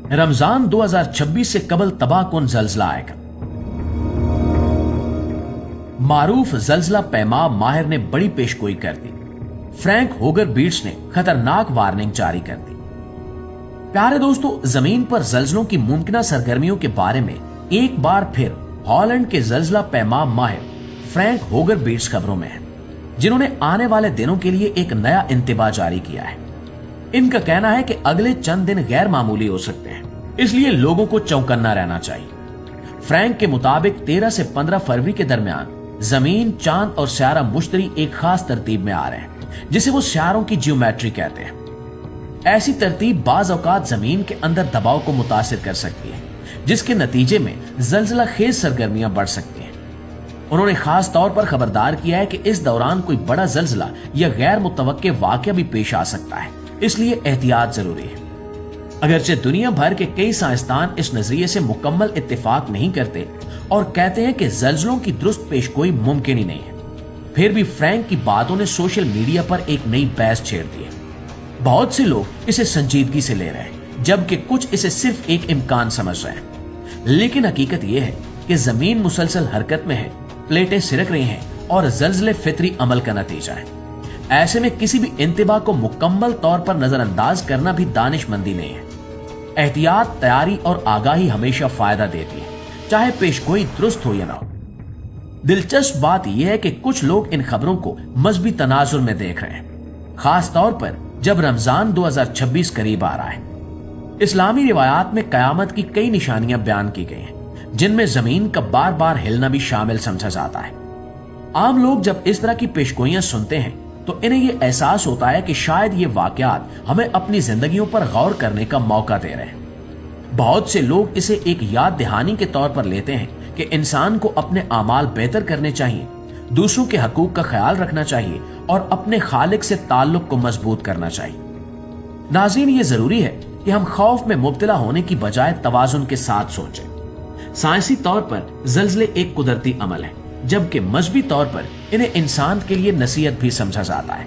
रमजान 2026 से कबल तबाहकुन जल्जला आएगा। मारूफ जल्जला पैमा माहिर ने बड़ी पेशगोई कर दी। फ्रैंक होगर बीट्स ने खतरनाक वार्निंग जारी कर दी। प्यारे दोस्तों, जमीन पर जल्जलों की मुमकिन सरगर्मियों के बारे में एक बार फिर हॉलैंड के जल्जला पैमा माहिर फ्रैंक होगर बीट्स खबरों में है, जिन्होंने आने वाले दिनों के लिए एक नया इंतबाह जारी किया है। इनका कहना है कि अगले चंद दिन गैर मामूली हो सकते हैं, इसलिए लोगों को चौकन्ना रहना चाहिए। फ्रैंक के मुताबिक 13 से 15 फरवरी के दरमियान जमीन, चांद और स्यारा मुश्तरी एक खास तरतीब में आ रहे हैं, जिसे वो स्यारों की जियोमेट्री कहते हैं। ऐसी तरतीब बाज औकात जमीन के अंदर दबाव को मुतासिर कर सकती है, जिसके नतीजे में जल्जला खेज सरगर्मियां बढ़ सकती हैं। उन्होंने खास तौर पर खबरदार किया है कि इस दौरान कोई बड़ा जल्जला या गैर मुतवक्के वाकया भी पेश आ सकता है, इसलिए एहतियात जरूरी है। अगरचे दुनिया भर के कई साइंसदान इस नजरिए से मुकम्मल इत्तेफाक नहीं करते और कहते हैं कि जल्जलों की दुरुस्त पेशगोई मुमकिन ही नहीं है, फिर भी फ्रैंक की बातों ने सोशल मीडिया पर एक नई बहस छेड़ दी है। बहुत से लोग इसे संजीदगी से ले रहे हैं, जबकि कुछ इसे सिर्फ एक इम्कान समझ रहे हैं। लेकिन हकीकत यह है कि जमीन मुसलसल हरकत में है, प्लेटें सिरक रही हैं और जल्जले फितरी अमल का नतीजा है। ऐसे में किसी भी इंतबा को मुकम्मल तौर पर नजरअंदाज करना भी दानिशमंदी नहीं है। एहतियात, तैयारी और आगाही हमेशा फायदा देती है, चाहे पेशगोई दुरुस्त हो या ना हो। दिलचस्प बात यह है कि कुछ लोग इन खबरों को मजहबी तनाजुर में देख रहे हैं, खास तौर पर जब रमजान 2026 करीब आ रहा है। इस्लामी रिवायात में कयामत की कई निशानियां बयान की गई हैं, जिनमें जमीन का बार बार हिलना भी शामिल समझा जाता है। आम लोग जब इस तरह की पेशगोइयां सुनते हैं तो इन्हें यह एहसास होता है कि शायद ये वाकयात हमें अपनी जिंदगियों पर गौर करने का मौका दे रहे हैं। बहुत से लोग इसे एक याद दहानी के तौर पर लेते हैं कि इंसान को अपने आमाल बेहतर करने चाहिए, दूसरों के हकूक का ख्याल रखना चाहिए और अपने खालिक से ताल्लुक को मजबूत करना चाहिए। नाज़रीन, ये जरूरी है कि हम खौफ में मुब्तला होने की बजाय तवाजुन के साथ सोचें। साइंसी तौर पर जल्जले एक कुदरती अमल है, जबकि मजहबी तौर पर इन्हें इंसान के लिए नसीहत भी समझा जाता है।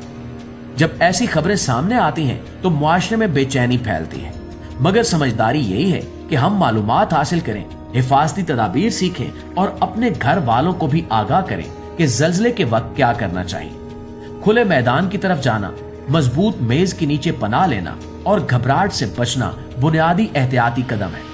जब ऐसी खबरें सामने आती हैं तो मुआशरे में बेचैनी फैलती है, मगर समझदारी यही है कि हम मालूमात हासिल करें, हिफाजती तदाबीर सीखें और अपने घर वालों को भी आगाह करें कि जल्जले के वक्त क्या करना चाहिए। खुले मैदान की तरफ जाना, मजबूत मेज के नीचे पनाह लेना और घबराहट से बचना बुनियादी एहतियाती कदम है।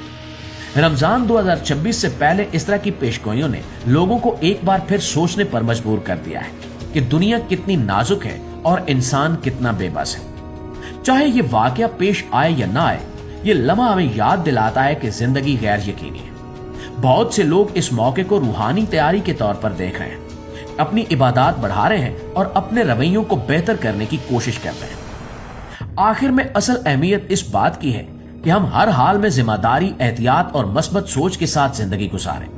रमजान 2026 से पहले इस तरह की पेशगोइयों ने लोगों को एक बार फिर सोचने पर मजबूर कर दिया है कि दुनिया कितनी नाजुक है और इंसान कितना बेबस है। चाहे ये वाकया पेश आए या ना आए, ये लम्हा हमें याद दिलाता है कि जिंदगी गैर यकीनी है। बहुत से लोग इस मौके को रूहानी तैयारी के तौर पर देख रहे हैं, अपनी इबादत बढ़ा रहे हैं और अपने रवैयों को बेहतर करने की कोशिश कर रहे हैं। आखिर में असल अहमियत इस बात की है कि हम हर हाल में जिम्मेदारी, एहतियात और मस्बत सोच के साथ जिंदगी गुजारें।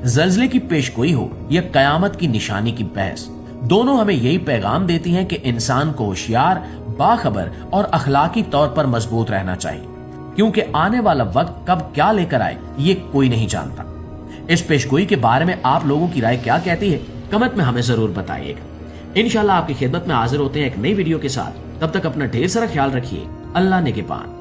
जल्जले की पेशगोई हो या कयामत की निशानी की बहस, दोनों हमें यही पैगाम देती हैं कि इंसान को होशियार, बाखबर और अखलाकी तौर पर मजबूत रहना चाहिए, क्योंकि आने वाला वक्त कब क्या लेकर आए ये कोई नहीं जानता। इस पेशगोई के बारे में आप लोगों की राय क्या कहती है, कमेंट में हमें जरूर बताइएगा। इंशाल्लाह आपकी खिदमत में हाजिर होते हैं एक नई वीडियो के साथ। तब तक अपना ढेर सारा ख्याल रखिए। अल्लाह निगहबान।